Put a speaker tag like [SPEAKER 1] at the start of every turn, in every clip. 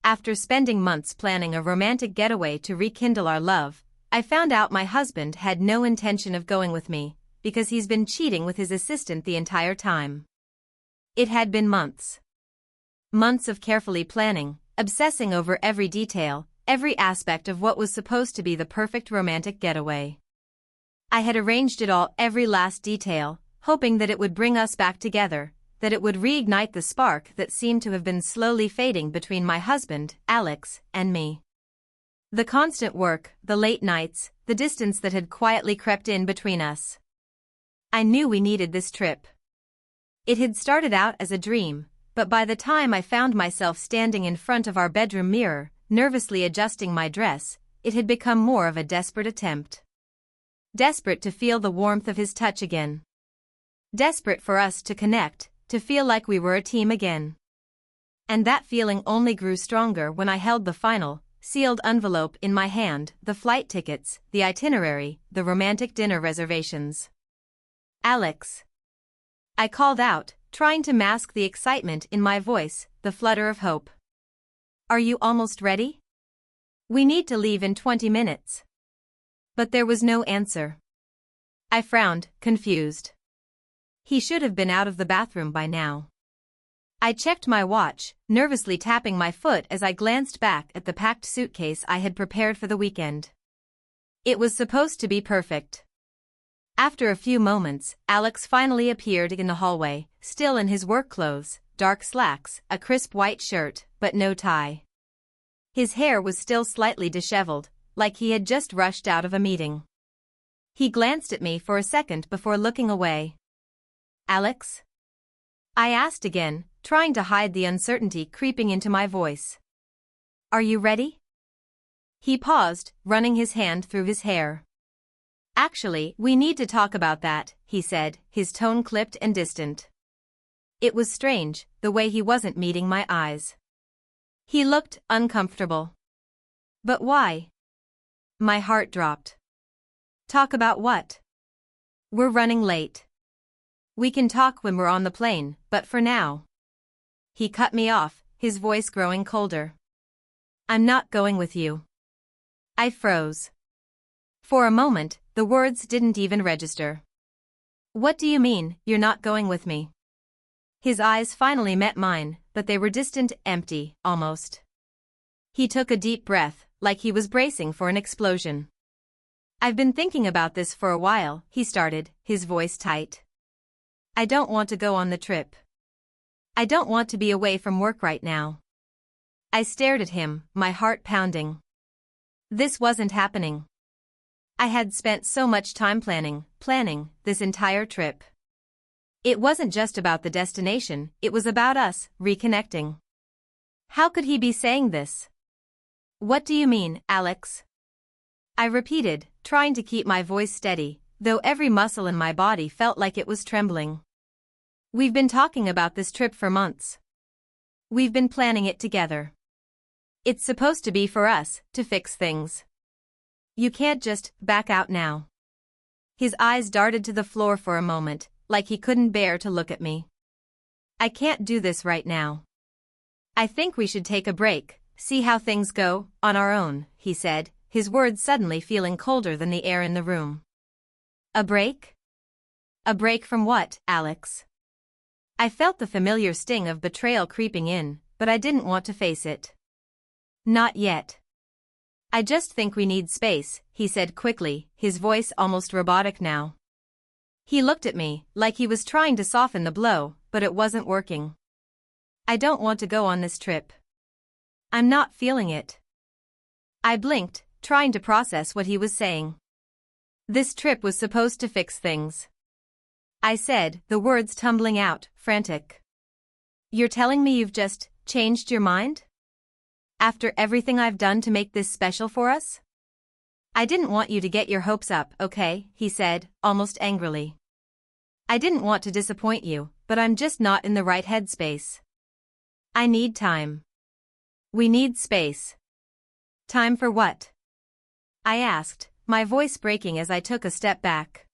[SPEAKER 1] After spending months planning a romantic getaway to rekindle our love, I found out my husband had no intention of going with me, because he's been cheating with his assistant the entire time. It had been months. Months of carefully planning, obsessing over every detail, every aspect of what was supposed to be the perfect romantic getaway. I had arranged it all, every last detail, hoping that it would bring us back together, that it would reignite the spark that seemed to have been slowly fading between my husband, Alex, and me. The constant work, the late nights, the distance that had quietly crept in between us. I knew we needed this trip. It had started out as a dream, but by the time I found myself standing in front of our bedroom mirror, nervously adjusting my dress, it had become more of a desperate attempt. Desperate to feel the warmth of his touch again. Desperate for us to connect, to feel like we were a team again. And that feeling only grew stronger when I held the final, sealed envelope in my hand, the flight tickets, the itinerary, the romantic dinner reservations. Alex. I called out, trying to mask the excitement in my voice, the flutter of hope. Are you almost ready? We need to leave in 20 minutes. But there was no answer. I frowned, confused. He should have been out of the bathroom by now. I checked my watch, nervously tapping my foot as I glanced back at the packed suitcase I had prepared for the weekend. It was supposed to be perfect. After a few moments, Alex finally appeared in the hallway, still in his work clothes, dark slacks, a crisp white shirt, but no tie. His hair was still slightly disheveled, like he had just rushed out of a meeting. He glanced at me for a second before looking away. Alex? I asked again, trying to hide the uncertainty creeping into my voice. Are you ready? He paused, running his hand through his hair. Actually, we need to talk about that, he said, his tone clipped and distant. It was strange, the way he wasn't meeting my eyes. He looked uncomfortable. But why? My heart dropped. Talk about what? We're running late. We can talk when we're on the plane, but for now. He cut me off, his voice growing colder. I'm not going with you. I froze. For a moment, the words didn't even register. What do you mean, you're not going with me? His eyes finally met mine, but they were distant, empty, almost. He took a deep breath, like he was bracing for an explosion. I've been thinking about this for a while, he started, his voice tight. I don't want to go on the trip. I don't want to be away from work right now. I stared at him, my heart pounding. This wasn't happening. I had spent so much time planning this entire trip. It wasn't just about the destination, it was about us, reconnecting. How could he be saying this? What do you mean, Alex? I repeated, trying to keep my voice steady, though every muscle in my body felt like it was trembling. We've been talking about this trip for months. We've been planning it together. It's supposed to be for us, to fix things. You can't just back out now. His eyes darted to the floor for a moment, like he couldn't bear to look at me. I can't do this right now. I think we should take a break, see how things go, on our own, he said, his words suddenly feeling colder than the air in the room. A break? A break from what, Alex? I felt the familiar sting of betrayal creeping in, but I didn't want to face it. Not yet. I just think we need space, he said quickly, his voice almost robotic now. He looked at me, like he was trying to soften the blow, but it wasn't working. I don't want to go on this trip. I'm not feeling it. I blinked, trying to process what he was saying. This trip was supposed to fix things. I said, the words tumbling out, frantic. You're telling me you've just changed your mind? After everything I've done to make this special for us? I didn't want you to get your hopes up, okay, he said, almost angrily. I didn't want to disappoint you, but I'm just not in the right headspace. I need time. We need space. Time for what? I asked, my voice breaking as I took a step back.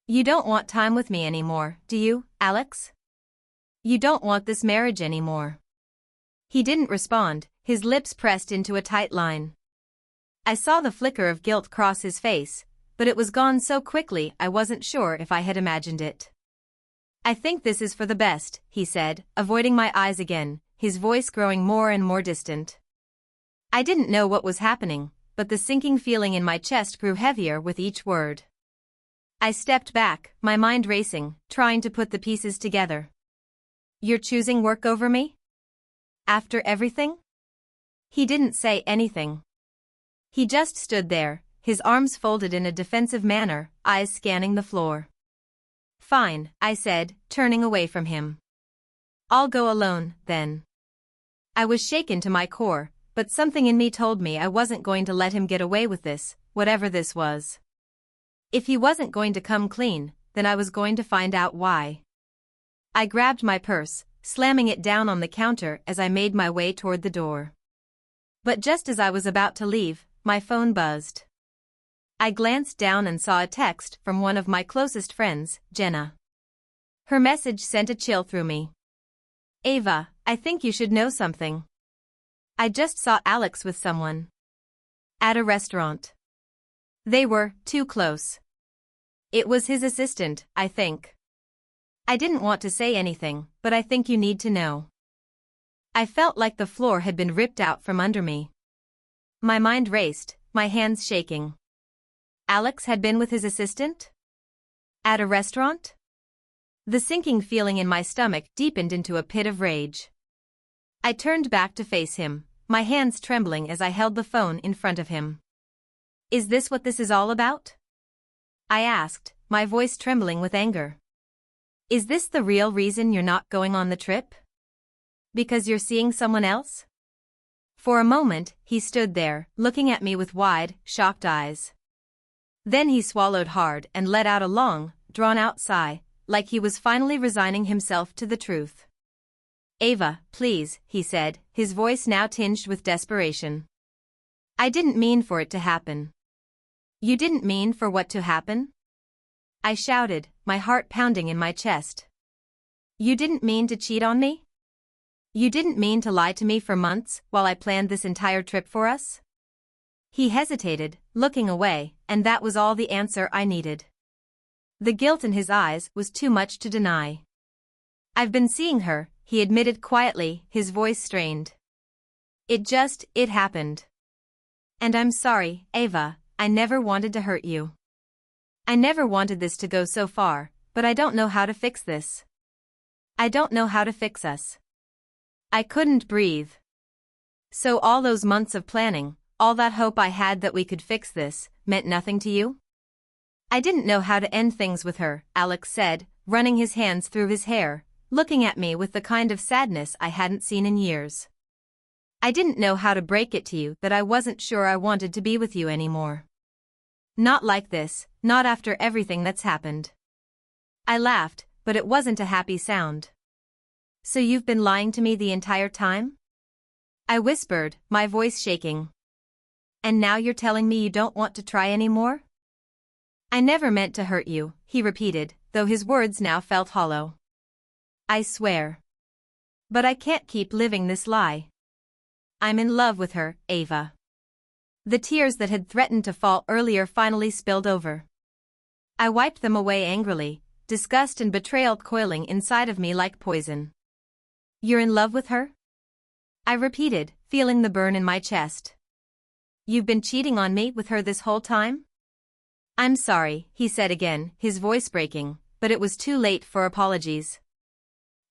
[SPEAKER 1] You don't want time with me anymore, do you, Alex? You don't want this marriage anymore. He didn't respond, his lips pressed into a tight line. I saw the flicker of guilt cross his face, but it was gone so quickly I wasn't sure if I had imagined it. "I think this is for the best," he said, avoiding my eyes again, his voice growing more and more distant. I didn't know what was happening, but the sinking feeling in my chest grew heavier with each word. I stepped back, my mind racing, trying to put the pieces together. "You're choosing work over me? After everything?" He didn't say anything. He just stood there, his arms folded in a defensive manner, eyes scanning the floor. "Fine," I said, turning away from him. "I'll go alone, then." I was shaken to my core, but something in me told me I wasn't going to let him get away with this, whatever this was. If he wasn't going to come clean, then I was going to find out why. I grabbed my purse, slamming it down on the counter as I made my way toward the door. But just as I was about to leave, my phone buzzed. I glanced down and saw a text from one of my closest friends, Jenna. Her message sent a chill through me. "Ava, I think you should know something. I just saw Alex with someone. At a restaurant. They were too close. It was his assistant, I think." I didn't want to say anything, but I think you need to know. I felt like the floor had been ripped out from under me. My mind raced, my hands shaking. Alex had been with his assistant? At a restaurant? The sinking feeling in my stomach deepened into a pit of rage. I turned back to face him, my hands trembling as I held the phone in front of him. "Is this what this is all about?" I asked, my voice trembling with anger. "Is this the real reason you're not going on the trip? Because you're seeing someone else?" For a moment, he stood there, looking at me with wide, shocked eyes. Then he swallowed hard and let out a long, drawn-out sigh, like he was finally resigning himself to the truth. "Ava, please," he said, his voice now tinged with desperation. "I didn't mean for it to happen." "You didn't mean for what to happen?" I shouted, my heart pounding in my chest. "You didn't mean to cheat on me? You didn't mean to lie to me for months while I planned this entire trip for us?" He hesitated, looking away, and that was all the answer I needed. The guilt in his eyes was too much to deny. "I've been seeing her," he admitted quietly, his voice strained. It happened. And I'm sorry, Ava, I never wanted to hurt you. I never wanted this to go so far, but I don't know how to fix this. I don't know how to fix us." I couldn't breathe. "So all those months of planning, all that hope I had that we could fix this, meant nothing to you?" "I didn't know how to end things with her," Alex said, running his hands through his hair, looking at me with the kind of sadness I hadn't seen in years. "I didn't know how to break it to you that I wasn't sure I wanted to be with you anymore. Not like this, not after everything that's happened." I laughed, but it wasn't a happy sound. "So you've been lying to me the entire time?" I whispered, my voice shaking. "And now you're telling me you don't want to try anymore?" "I never meant to hurt you," he repeated, though his words now felt hollow. "I swear. But I can't keep living this lie. I'm in love with her, Ava." The tears that had threatened to fall earlier finally spilled over. I wiped them away angrily, disgust and betrayal coiling inside of me like poison. "You're in love with her?" I repeated, feeling the burn in my chest. "You've been cheating on me with her this whole time?" "I'm sorry," he said again, his voice breaking, but it was too late for apologies.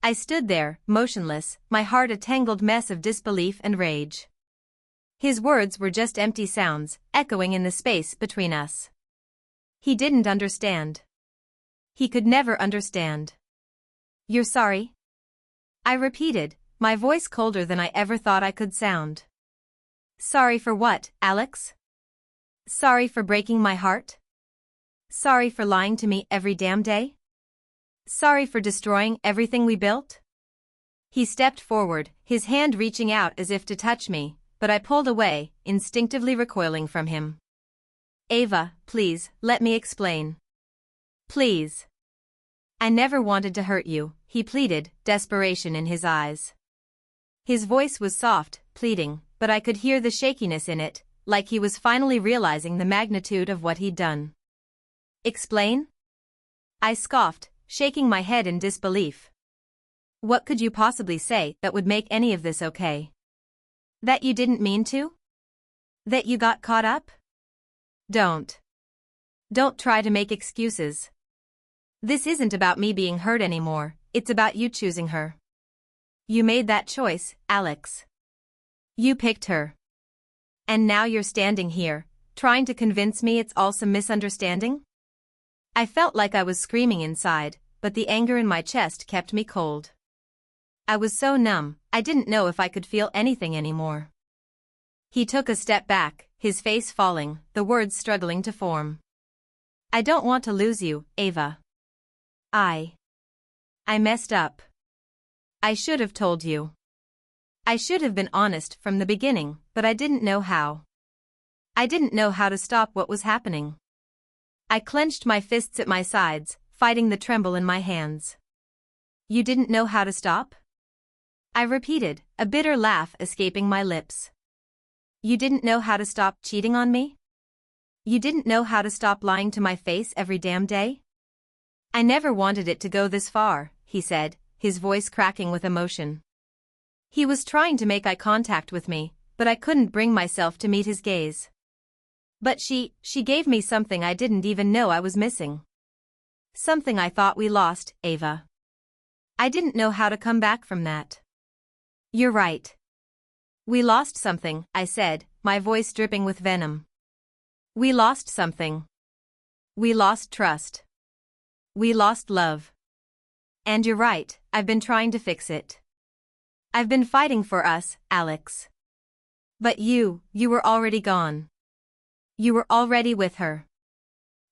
[SPEAKER 1] I stood there, motionless, my heart a tangled mess of disbelief and rage. His words were just empty sounds, echoing in the space between us. He didn't understand. He could never understand. "You're sorry?" I repeated, my voice colder than I ever thought I could sound. "Sorry for what, Alex? Sorry for breaking my heart? Sorry for lying to me every damn day? Sorry for destroying everything we built?" He stepped forward, his hand reaching out as if to touch me, but I pulled away, instinctively recoiling from him. "Ava, please, let me explain. Please. I never wanted to hurt you," he pleaded, desperation in his eyes. His voice was soft, pleading, but I could hear the shakiness in it, like he was finally realizing the magnitude of what he'd done. Explain? I scoffed, shaking my head in disbelief. What could you possibly say that would make any of this okay? That you didn't mean to? That you got caught up? Don't try to make excuses. This isn't about me being hurt anymore, it's about you choosing her. You made that choice, Alex. You picked her. And now you're standing here, trying to convince me it's all some misunderstanding? I felt like I was screaming inside, but the anger in my chest kept me cold. I was so numb, I didn't know if I could feel anything anymore. He took a step back, his face falling, the words struggling to form. I don't want to lose you, Ava. I messed up. I should have told you. I should have been honest from the beginning, but I didn't know how. I didn't know how to stop what was happening. I clenched my fists at my sides, fighting the tremble in my hands. You didn't know how to stop? I repeated, a bitter laugh escaping my lips. You didn't know how to stop cheating on me? You didn't know how to stop lying to my face every damn day? I never wanted it to go this far, he said, his voice cracking with emotion. He was trying to make eye contact with me, but I couldn't bring myself to meet his gaze. But she gave me something I didn't even know I was missing. Something I thought we lost, Ava. I didn't know how to come back from that. You're right. We lost something, I said, my voice dripping with venom. We lost something. We lost trust. We lost love. And you're right, I've been trying to fix it. I've been fighting for us, Alex. But you were already gone. You were already with her.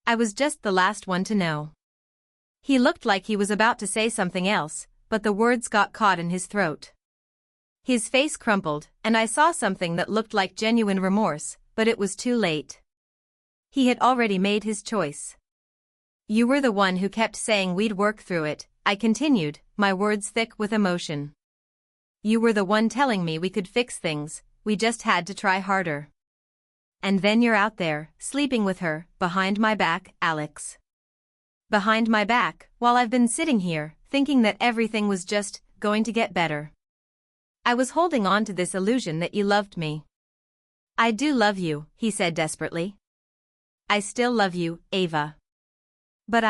[SPEAKER 1] I was just the last one to know. He looked like he was about to say something else, but the words got caught in his throat. His face crumpled, and I saw something that looked like genuine remorse, but it was too late. He had already made his choice. You were the one who kept saying we'd work through it, I continued, my words thick with emotion. You were the one telling me we could fix things, we just had to try harder. And then you're out there, sleeping with her, behind my back, Alex. Behind my back, while I've been sitting here, thinking that everything was just going to get better. I was holding on to this illusion that you loved me. I do love you, he said desperately. I still love you, Ava. But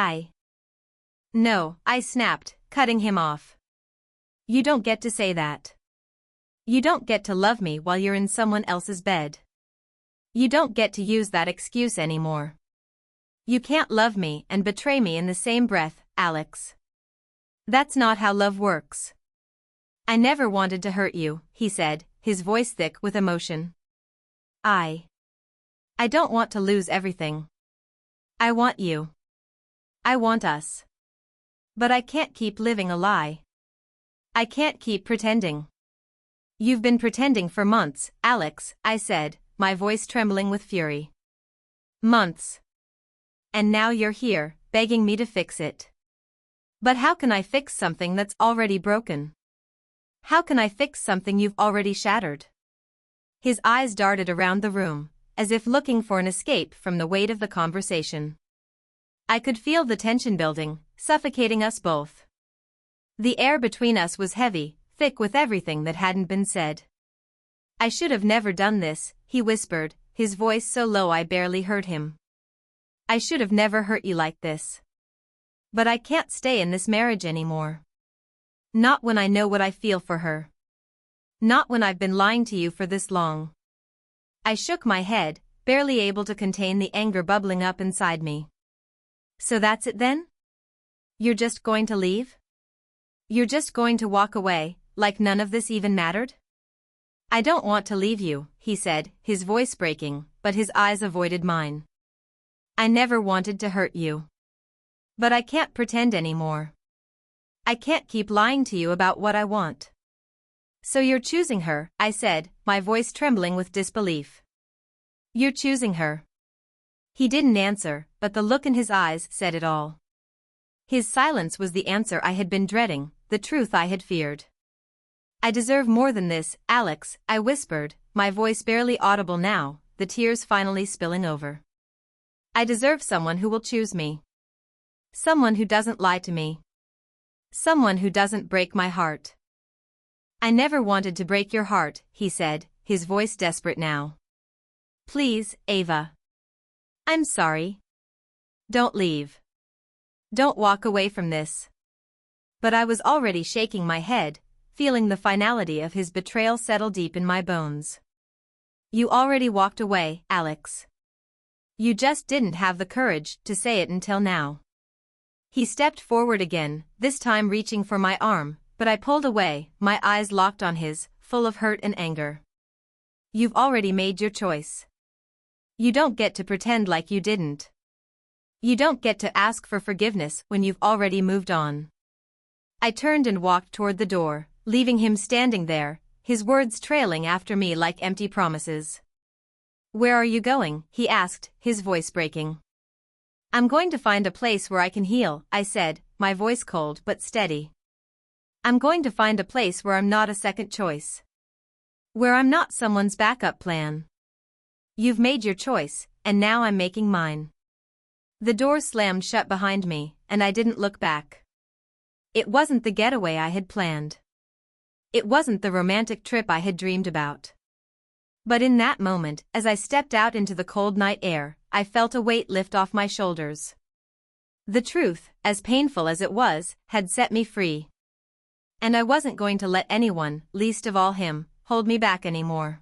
[SPEAKER 1] No, I snapped, cutting him off. You don't get to say that. You don't get to love me while you're in someone else's bed. You don't get to use that excuse anymore. You can't love me and betray me in the same breath, Alex. That's not how love works. I never wanted to hurt you, he said, his voice thick with emotion. I don't want to lose everything. I want you. I want us. But I can't keep living a lie. I can't keep pretending. You've been pretending for months, Alex, I said, my voice trembling with fury. Months. And now you're here, begging me to fix it. But how can I fix something that's already broken? How can I fix something you've already shattered? His eyes darted around the room, as if looking for an escape from the weight of the conversation. I could feel the tension building, suffocating us both. The air between us was heavy, thick with everything that hadn't been said. I should have never done this, he whispered, his voice so low I barely heard him. I should have never hurt you like this. But I can't stay in this marriage anymore. Not when I know what I feel for her. Not when I've been lying to you for this long. I shook my head, barely able to contain the anger bubbling up inside me. So that's it then? You're just going to leave? You're just going to walk away, like none of this even mattered? I don't want to leave you, he said, his voice breaking, but his eyes avoided mine. I never wanted to hurt you. But I can't pretend anymore. I can't keep lying to you about what I want. So you're choosing her, I said, my voice trembling with disbelief. You're choosing her. He didn't answer, but the look in his eyes said it all. His silence was the answer I had been dreading, the truth I had feared. I deserve more than this, Alex, I whispered, my voice barely audible now, the tears finally spilling over. I deserve someone who will choose me. Someone who doesn't lie to me. Someone who doesn't break my heart. I never wanted to break your heart, he said, his voice desperate now. Please, Ava. I'm sorry. Don't leave. Don't walk away from this. But I was already shaking my head, feeling the finality of his betrayal settle deep in my bones. You already walked away, Alex. You just didn't have the courage to say it until now. He stepped forward again, this time reaching for my arm, but I pulled away, my eyes locked on his, full of hurt and anger. You've already made your choice. You don't get to pretend like you didn't. You don't get to ask for forgiveness when you've already moved on. I turned and walked toward the door, leaving him standing there, his words trailing after me like empty promises. Where are you going? He asked, his voice breaking. I'm going to find a place where I can heal, I said, my voice cold but steady. I'm going to find a place where I'm not a second choice. Where I'm not someone's backup plan. You've made your choice, and now I'm making mine. The door slammed shut behind me, and I didn't look back. It wasn't the getaway I had planned. It wasn't the romantic trip I had dreamed about. But in that moment, as I stepped out into the cold night air, I felt a weight lift off my shoulders. The truth, as painful as it was, had set me free. And I wasn't going to let anyone, least of all him, hold me back anymore.